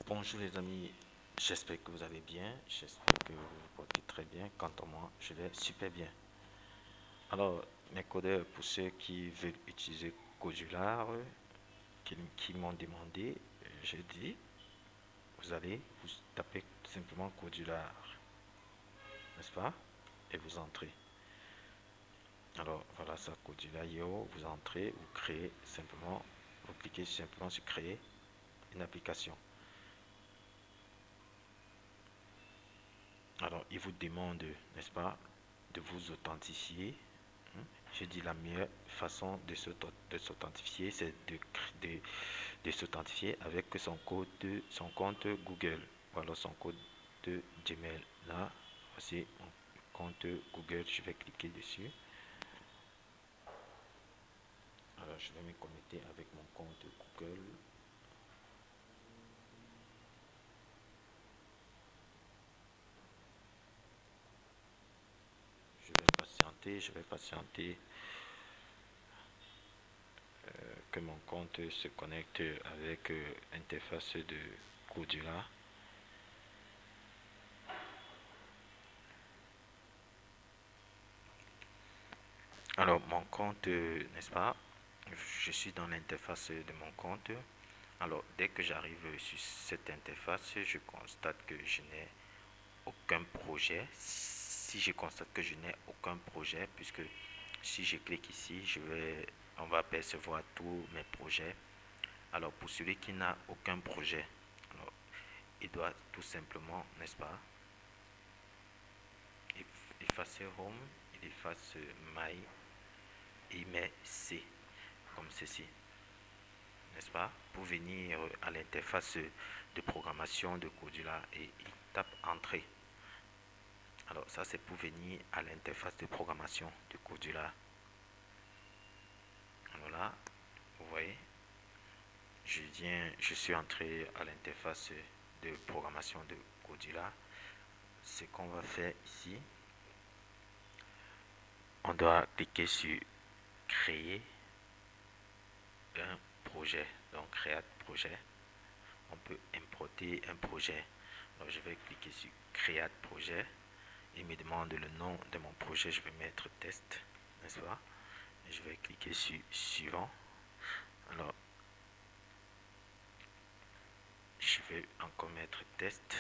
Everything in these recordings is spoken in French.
Bonjour les amis, j'espère que vous allez bien, j'espère que vous vous portez très bien. Quant à moi, je vais super bien. Alors, mes codeurs, pour ceux qui veulent utiliser Codular, qui m'ont demandé, j'ai dit, vous allez vous taper simplement Codular, n'est-ce pas? Et vous entrez. Alors, voilà ça, Codular.io, vous entrez, vous créez simplement, vous cliquez simplement sur créer une application. Alors, il vous demande, n'est-ce pas, de vous authentifier. Je dis la meilleure façon de s'authentifier, c'est de s'authentifier avec son compte Google. Voilà son code de Gmail. Là, voici mon compte Google. Je vais cliquer dessus. Alors, je vais me connecter avec mon compte Google. Je vais patienter que mon compte se connecte avec l'interface de Codula. Alors, mon compte, n'est-ce pas? Je suis dans l'interface de mon compte. Alors, dès que j'arrive sur cette interface, je constate que je n'ai aucun projet. Si je constate que je n'ai aucun projet, puisque si je clique ici, on va apercevoir tous mes projets. Alors, pour celui qui n'a aucun projet, alors, il doit tout simplement, n'est-ce pas, effacer Home, il efface My, et il met C, comme ceci, n'est-ce pas, pour venir à l'interface de programmation de Codula et il tape Entrée. Alors ça c'est pour venir à l'interface de programmation de Codula. Alors là, vous voyez, je suis entré à l'interface de programmation de Codula. Ce qu'on va faire ici, on doit cliquer sur créer un projet, donc créer projet. On peut importer un projet. Donc je vais cliquer sur créer projet. Il me demande le nom de mon projet, je vais mettre test, n'est-ce pas? Et je vais cliquer sur suivant. Alors je vais encore mettre test.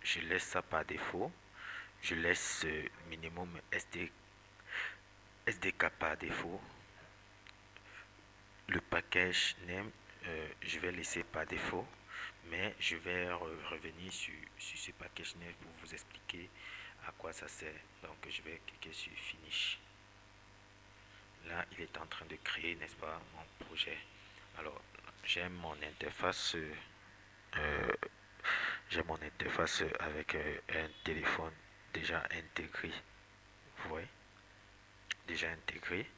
Je laisse ça par défaut. Je laisse minimum SDK par défaut. Le package name, je vais laisser par défaut, mais je vais revenir sur ce package name pour vous expliquer à quoi ça sert. Donc je vais cliquer sur finish. Là, il est en train de créer, n'est-ce pas, mon projet. Alors, j'ai mon interface avec un téléphone déjà intégré. Vous voyez, déjà intégré.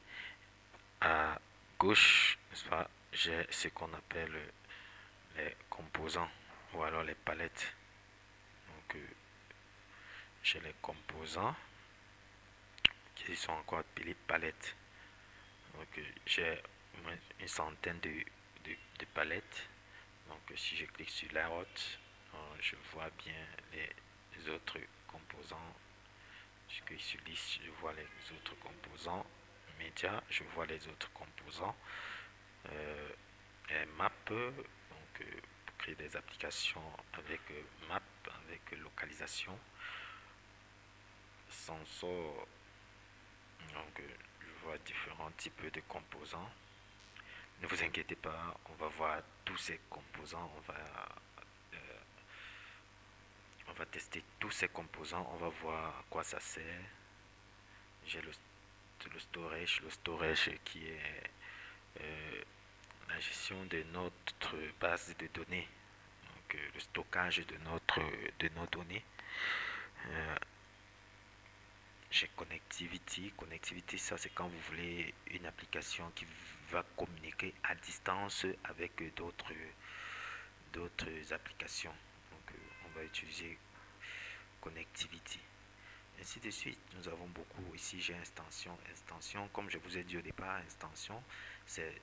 À gauche, n'est-ce pas, j'ai ce qu'on appelle les composants ou alors les palettes. Donc, j'ai les composants qui sont encore appelés palettes. Donc, j'ai une centaine de palettes. Donc, si je clique sur la haute, je vois bien les autres composants. Je clique sur liste, je vois les autres composants. Média, je vois les autres composants. Map, donc pour créer des applications avec map, avec localisation. Sensor, donc je vois différents types de composants. Ne vous inquiétez pas, on va voir tous ces composants, on va tester tous ces composants, on va voir à quoi ça sert. J'ai le storage qui est la gestion de notre base de données, donc le stockage de nos données. J'ai connectivity. Connectivity, ça c'est quand vous voulez une application qui va communiquer à distance avec d'autres applications. Donc on va utiliser connectivity. Ainsi de suite, nous avons beaucoup. Ici j'ai extension. Extension, comme je vous ai dit au départ, extension, c'est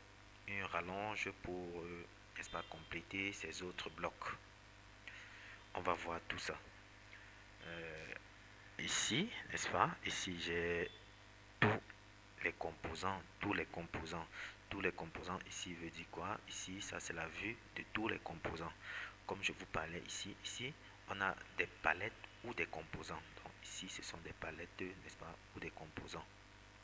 une rallonge pour n'est-ce pas, compléter ces autres blocs. On va voir tout ça. Ici, n'est-ce pas, ici j'ai tous les composants, tous les composants ici veut dire quoi? Ici, ça c'est la vue de tous les composants. Comme je vous parlais ici on a des palettes ou des composants. Donc ici, ce sont des palettes, n'est-ce pas, ou des composants.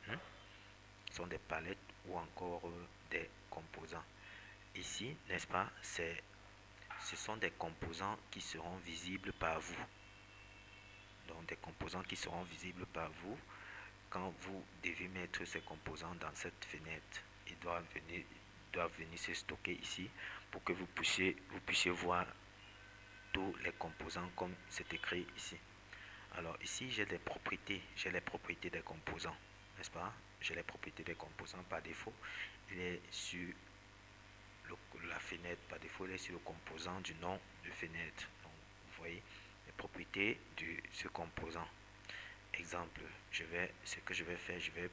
Ce sont des palettes ou encore des composants. Ici, n'est-ce pas, ce sont des composants qui seront visibles par vous. Donc des composants qui seront visibles par vous quand vous devez mettre ces composants dans cette fenêtre. Ils doivent venir se stocker ici pour que vous puissiez voir tous les composants comme c'est écrit ici. Alors ici j'ai les propriétés des composants, n'est-ce pas? J'ai les propriétés des composants par défaut. Il est sur la fenêtre, par défaut il est sur le composant du nom de fenêtre. Donc vous voyez les propriétés de ce composant. Exemple, ce que je vais faire, je vais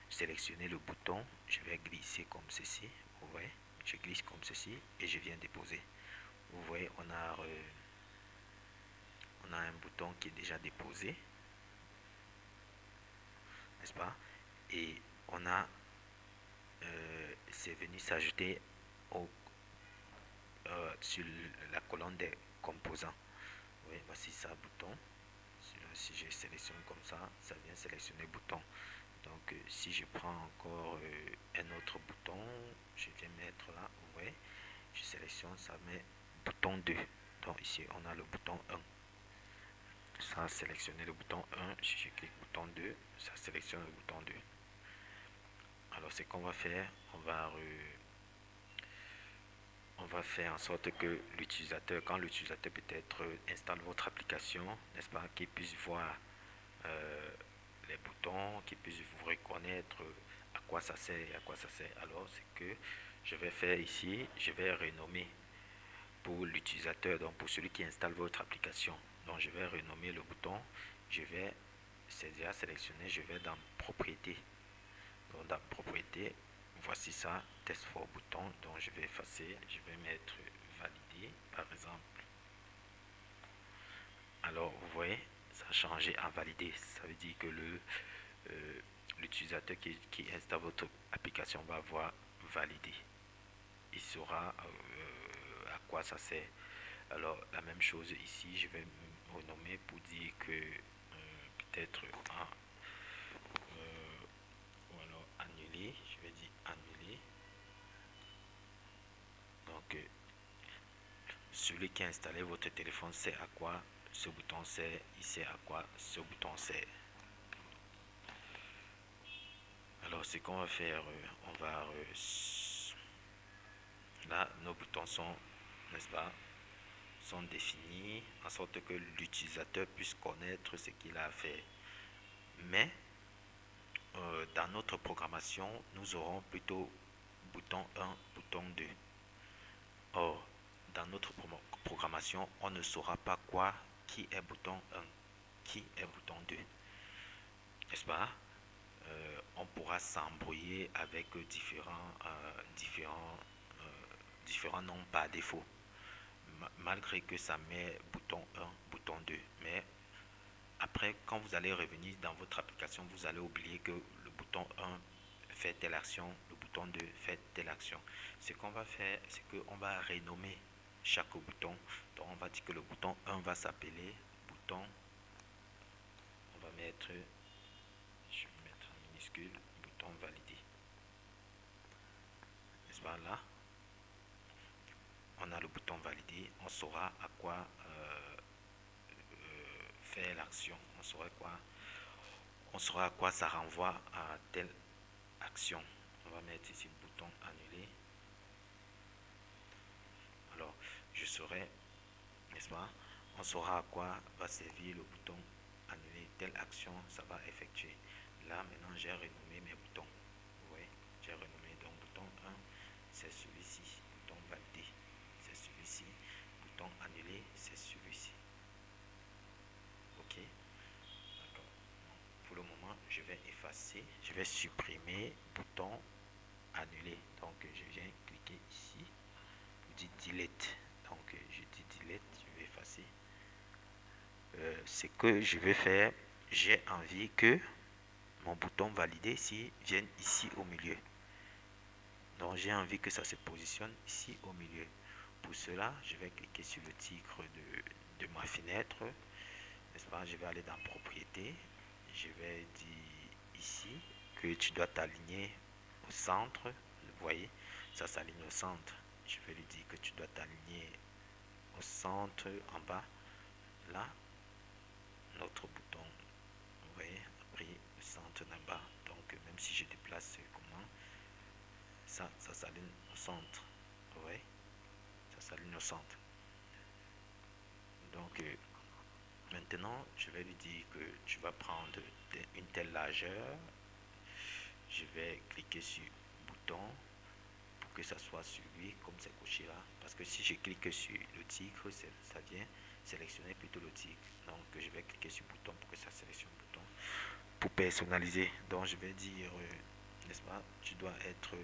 sélectionner le bouton, je vais glisser comme ceci, vous voyez, je glisse comme ceci et je viens déposer. Vous voyez, on a un bouton qui est déjà déposé, n'est-ce pas? Et on a c'est venu s'ajouter sur la colonne des composants. Oui, voici ça, bouton. Si je sélectionne comme ça vient sélectionner bouton. Donc si je prends encore un autre bouton, je viens mettre là, vous voyez, je sélectionne, ça met bouton 2. Donc ici on a le bouton 1. Ça a sélectionné le bouton 1, si je clique bouton 2, ça sélectionne le bouton 2. Alors ce qu'on va faire, on va faire en sorte que l'utilisateur, quand l'utilisateur peut-être installe votre application, n'est-ce pas, qu'il puisse voir les boutons, qu'il puisse vous reconnaître à quoi ça sert et à quoi ça sert. Alors c'est que je vais faire ici, je vais renommer pour l'utilisateur, donc pour celui qui installe votre application. Donc je vais renommer le bouton, c'est déjà sélectionné, je vais dans propriétés. Donc dans propriétés, voici ça, test for bouton, donc je vais effacer, je vais mettre valider par exemple. Alors vous voyez, ça a changé en validé, ça veut dire que l'utilisateur qui installe votre application va avoir validé. Il saura à quoi ça sert. Alors la même chose ici, je vais me renommer pour dire que peut-être ou alors annuler, je vais dire annuler. Donc celui qui a installé votre téléphone sait à quoi ce bouton sert, il sait à quoi ce bouton sert. Alors ce qu'on va faire, on va là nos boutons sont, n'est-ce pas, sont définis en sorte que l'utilisateur puisse connaître ce qu'il a à faire. Mais dans notre programmation, nous aurons plutôt bouton 1, bouton 2. Or, dans notre programmation, on ne saura pas qui est bouton 1, qui est bouton 2. N'est-ce pas? On pourra s'embrouiller avec différents noms par défaut. Malgré que ça met bouton 1, bouton 2. Mais après, quand vous allez revenir dans votre application, vous allez oublier que le bouton 1 fait telle action, le bouton 2 fait telle action. Ce qu'on va faire, c'est qu'on va renommer chaque bouton. Donc on va dire que le bouton 1 va s'appeler bouton, on va mettre, je vais mettre en minuscule, bouton validé. N'est-ce pas là? On a le bouton validé, on saura à quoi faire l'action, on saura à quoi ça renvoie à telle action. On va mettre ici bouton annuler. Alors je saurai, n'est-ce pas, on saura à quoi va servir le bouton annuler, telle action ça va effectuer. Là maintenant j'ai renommé mes boutons, vous voyez, j'ai renommé. Donc bouton 1 c'est celui-ci, bouton validé c'est celui-ci, bouton annuler c'est celui-ci. Ok, d'accord. Pour le moment je vais effacer, je vais supprimer bouton annuler. Donc je viens cliquer ici pour dire delete. Donc je dis delete, je vais effacer. Ce que je vais faire, j'ai envie que mon bouton valider ici vienne ici au milieu. Donc j'ai envie que ça se positionne ici au milieu. Pour cela, je vais cliquer sur le titre de ma fenêtre, n'est-ce pas? Je vais aller dans propriétés. Je vais dire ici que tu dois t'aligner au centre. Vous voyez, ça s'aligne au centre. Je vais lui dire que tu dois t'aligner au centre en bas. Là, notre bouton, vous voyez, a pris le centre en bas. Donc même si je déplace comment, ça s'aligne au centre. Vous voyez, ça s'aligne au centre. Donc maintenant, je vais lui dire que tu vas prendre une telle largeur. Je vais cliquer sur bouton pour que ça soit sur lui comme c'est coché là. Parce que si je clique sur le tigre, ça vient sélectionner plutôt le tigre. Donc je vais cliquer sur bouton pour que ça sélectionne le bouton. Pour personnaliser, donc je vais dire, n'est-ce pas, tu dois être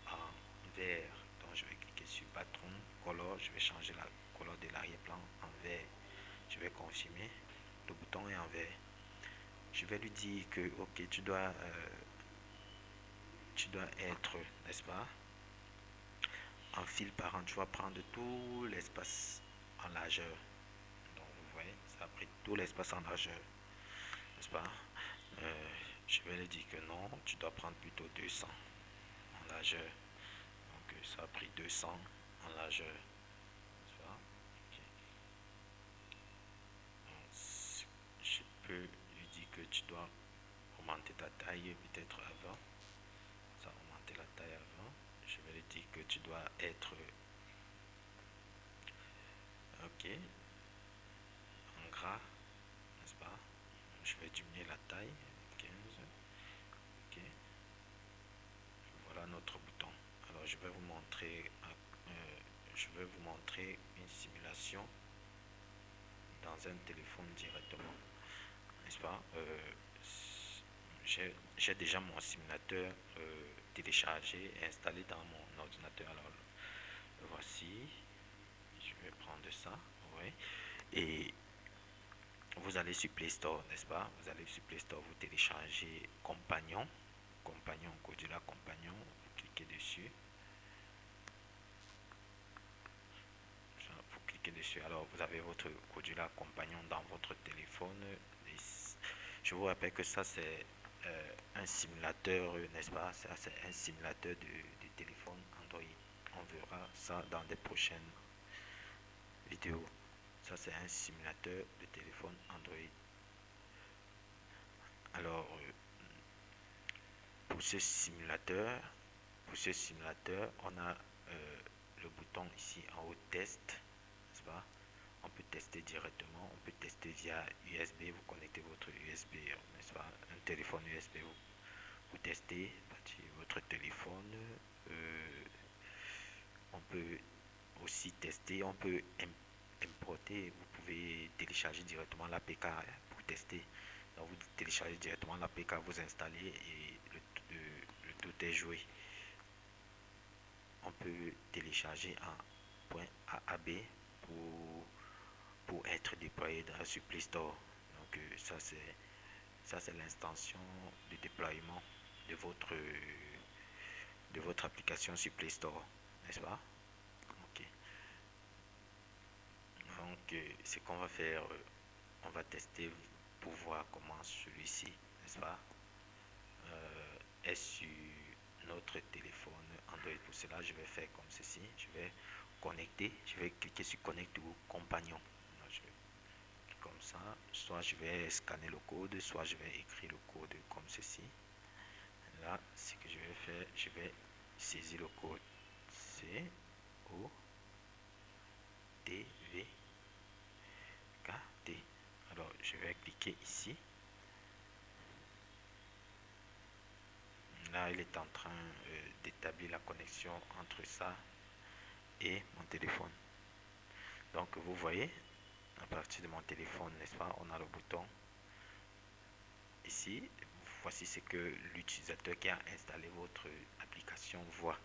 en vert. Donc je vais cliquer sur patron, color, je vais changer la couleur de l'arrière-plan en vert. Je vais confirmer, le bouton est en vert. Je vais lui dire que ok, tu dois être, n'est-ce pas, en fil parent. Tu vas prendre tout l'espace en largeur. Donc vous voyez, ça a pris tout l'espace en largeur, n'est-ce pas? Je vais lui dire que non, tu dois prendre plutôt 200 en largeur. Donc ça a pris 200 en largeur, n'est-ce pas? Okay. Donc, je peux lui dire que tu dois augmenter ta taille peut-être avant. Ça a augmenté la taille avant. Je vais lui dire que tu dois être ok en gras, n'est-ce pas? Je vais diminuer la taille 15. Ok, voilà notre bouton. Alors je vais vous montrer une simulation dans un téléphone directement, n'est-ce pas? J'ai déjà mon simulateur téléchargé et installé dans mon ordinateur. Alors le voici, je vais prendre ça, ouais. Et vous allez sur Play Store, n'est-ce pas? Vous allez sur Play Store, vous téléchargez Compagnon, Codula Compagnon, vous cliquez dessus. Vous cliquez dessus, alors vous avez votre Codula Compagnon dans votre téléphone. Je vous rappelle que ça c'est un simulateur, n'est-ce pas? Ça c'est un simulateur de téléphone Android. On verra ça dans des prochaines vidéos. Ça c'est un simulateur de téléphone Android. Alors pour ce simulateur, on a le bouton ici en haut test, n'est-ce pas? On peut tester directement, on peut tester via USB, vous connectez votre USB, n'est-ce pas? Un téléphone USB, vous testez votre téléphone. On peut aussi tester, on peut importer, vous pouvez télécharger directement l'APK pour tester. Donc vous téléchargez directement l'APK, vous installez et le tout est joué. On peut télécharger en .aab pour être déployé sur Play Store. Donc ça c'est l'installation de déploiement de votre application sur Play Store, n'est-ce pas? Ok. Donc ce qu'on va faire, on va tester pour voir comment celui-ci, n'est-ce pas, est sur notre téléphone Android. Pour cela, je vais faire comme ceci. Je vais connecter, je vais cliquer sur connecter au compagnon. Donc, je vais cliquer comme ça. Soit je vais scanner le code, soit je vais écrire le code comme ceci. Là, ce que je vais faire, je vais saisir le code C O D V K T. Alors, je vais cliquer ici. Là, il est en train d'établir la connexion entre ça et mon téléphone. Donc, vous voyez, à partir de mon téléphone, n'est-ce pas, on a le bouton ici. Vous voici ce que l'utilisateur qui a installé votre application voit.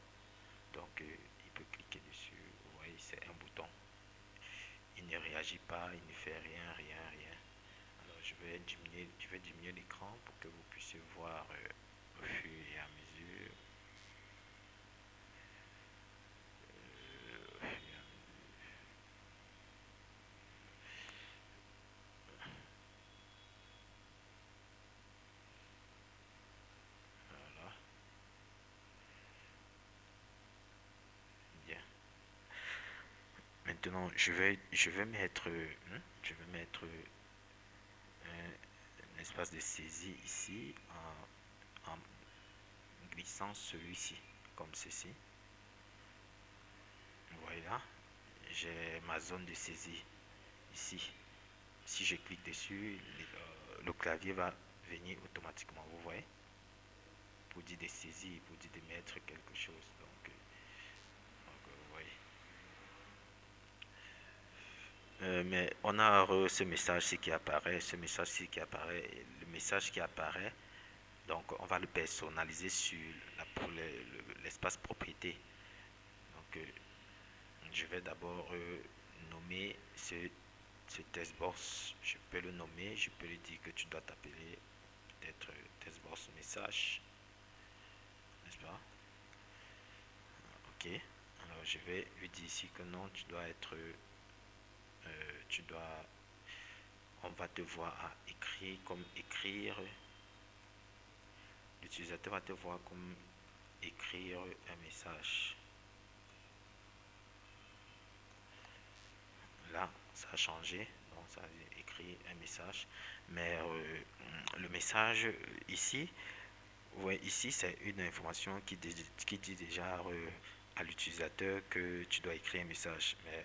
Donc il peut cliquer dessus. Vous voyez, c'est un bouton. Il ne réagit pas, il ne fait rien, rien, rien. Alors je vais diminuer l'écran pour que vous puissiez voir au fur et à mesure. Au fur et à mesure. Voilà. Bien. Maintenant, je vais mettre un espace de saisie ici en glissant celui-ci comme ceci. Vous voyez là, j'ai ma zone de saisie ici. Si je clique dessus, le clavier va venir automatiquement. Vous voyez, pour dire de saisir, pour dire de mettre quelque chose. Vous voyez. Mais on a ce message-ci qui apparaît, ce message-ci qui apparaît, le message qui apparaît. Donc on va le personnaliser sur l'espace propriété. Donc je vais d'abord nommer ce testbox. Je peux le nommer, je peux lui dire que tu dois t'appeler peut-être testbox message, n'est-ce pas? Ok. Alors je vais lui dire ici que non, tu dois être, tu dois, on va te voir à écrire comme écrire. L'utilisateur va te voir comme écrire un message. Là, ça a changé. Donc, ça a écrit un message. Mais le message ici, ouais, ici, c'est une information qui dit déjà à l'utilisateur que tu dois écrire un message. Mais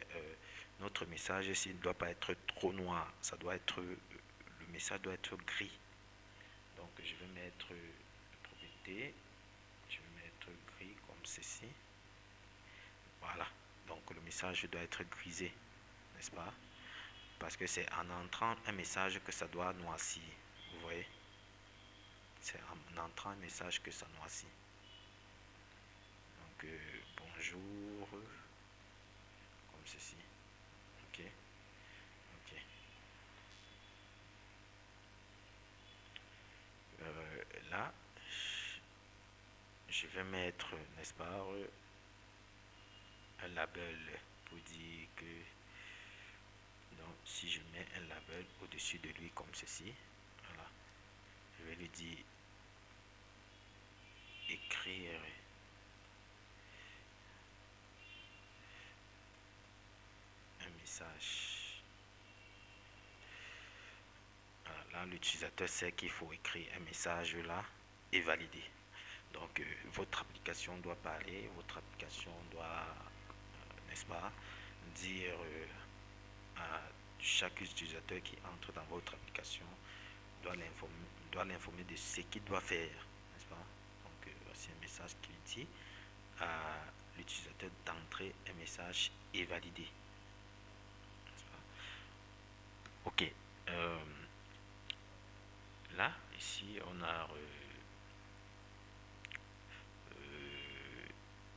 notre message ici ne doit pas être trop noir. Ça doit être, le message doit être gris. Donc, je vais mettre propriété. Je vais mettre gris comme ceci. Voilà. Donc, le message doit être grisé, n'est-ce pas? Parce que c'est en entrant un message que ça doit noircir. Vous voyez? C'est en entrant un message que ça noircit. Donc, bonjour, comme ceci. Ok, ok. Là, je vais mettre, n'est-ce pas, un label pour dire que, donc, si je mets un label au-dessus de lui comme ceci, voilà, je vais lui dire écrire un message. Voilà, là, l'utilisateur sait qu'il faut écrire un message là et valider. Donc, votre application doit parler, votre application doit, n'est-ce pas, dire à chaque utilisateur qui entre dans votre application, doit l'informer de ce qu'il doit faire, n'est-ce pas? Donc, voici un message qui dit à l'utilisateur d'entrer un message et valider. Ok. Euh, Là, ici, on a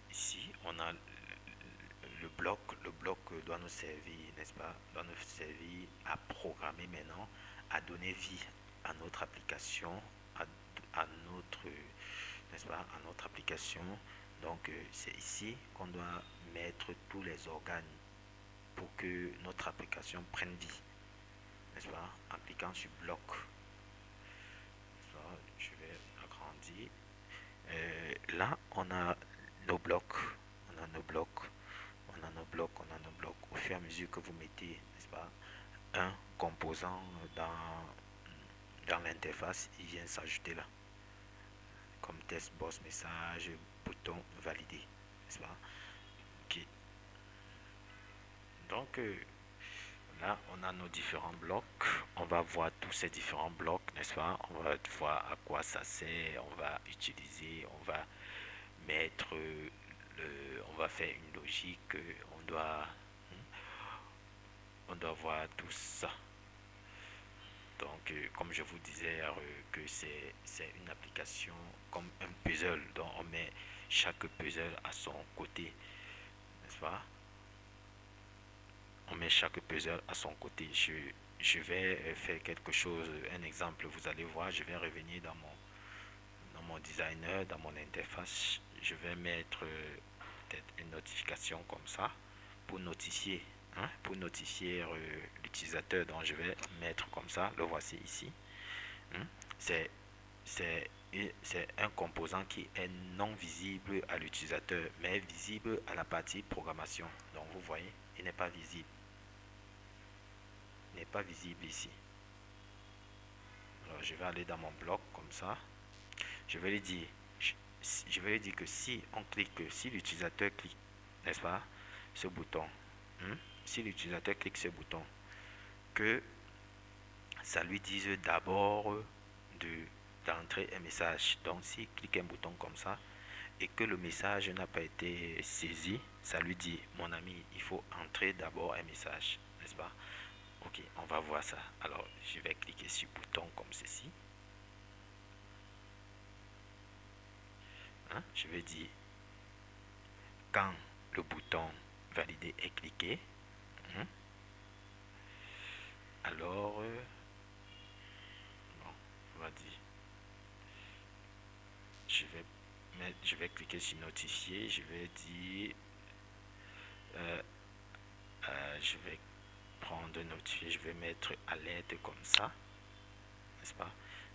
ici, on a le bloc. Le bloc doit nous servir, n'est-ce pas? Doit nous servir à programmer maintenant, à donner vie à notre application, à notre, n'est-ce pas, à notre application. Donc, c'est ici qu'on doit mettre tous les organes pour que notre application prenne vie, n'est-ce pas? En cliquant sur bloc, je vais agrandir. Là, on a nos blocs, on a nos blocs, on a nos blocs, on a nos blocs. Au fur et à mesure que vous mettez, n'est-ce pas, un composant dans l'interface, il vient s'ajouter là, comme test, boss, message, bouton, validé, n'est-ce pas? Ok. Donc, là, on a nos différents blocs. On va voir tous ces différents blocs, n'est-ce pas? On va voir à quoi ça sert. On va utiliser, on va mettre on va faire une logique. On doit voir tout ça. Donc, comme je vous disais, que c'est une application comme un puzzle. Donc, on met chaque puzzle à son côté, n'est-ce pas? On met chaque puzzle à son côté. Je vais faire quelque chose, un exemple, vous allez voir, je vais revenir dans mon designer, dans mon interface. Je vais mettre peut-être une notification comme ça pour notifier, hein, pour notifier l'utilisateur. Donc, je vais mettre comme ça, le voici ici. Hein. C'est c'est un composant qui est non visible à l'utilisateur, mais visible à la partie programmation. Donc vous voyez, il n'est pas visible. Il n'est pas visible ici. Alors je vais aller dans mon bloc comme ça. Je vais lui dire, je vais lui dire que si on clique, si l'utilisateur clique, n'est-ce pas, ce bouton, hein, si l'utilisateur clique ce bouton, que ça lui dise d'abord de d'entrer un message. Donc s'il clique un bouton comme ça et que le message n'a pas été saisi, ça lui dit mon ami, il faut entrer d'abord un message, n'est-ce pas? Ok, on va voir ça. Alors je vais cliquer sur le bouton comme ceci. Hein, je vais dire quand le bouton valider est cliqué, hein, alors bon, on va dire je vais cliquer sur notifier, je vais dire euh, je vais prendre notifier, je vais mettre alerte comme ça, n'est-ce pas?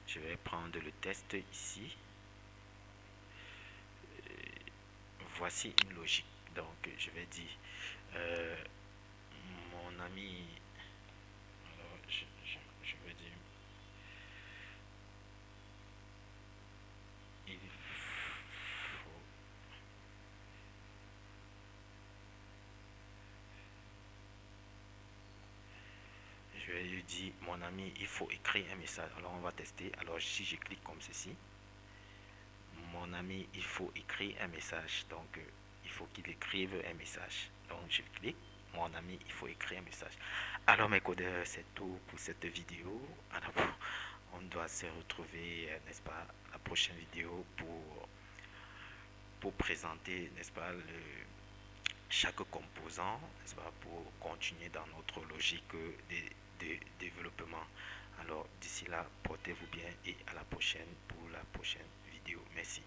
Je vais prendre le test ici. Voici une logique. Donc je vais dire euh, mon ami, alors je vais dire il faut, je vais lui dire mon ami, il faut écrire un message. Alors on va tester. Alors si je clique comme ceci, mon ami, il faut écrire un message. Donc il faut qu'il écrive un message. Donc je clique, mon ami, il faut écrire un message. Alors mes codeurs, c'est tout pour cette vidéo. Alors, on doit se retrouver, n'est-ce pas, la prochaine vidéo pour présenter, n'est-ce pas, chaque composant, n'est-ce pas, pour continuer dans notre logique de développement. Alors d'ici là, portez-vous bien et à la prochaine pour la prochaine vidéo. Merci.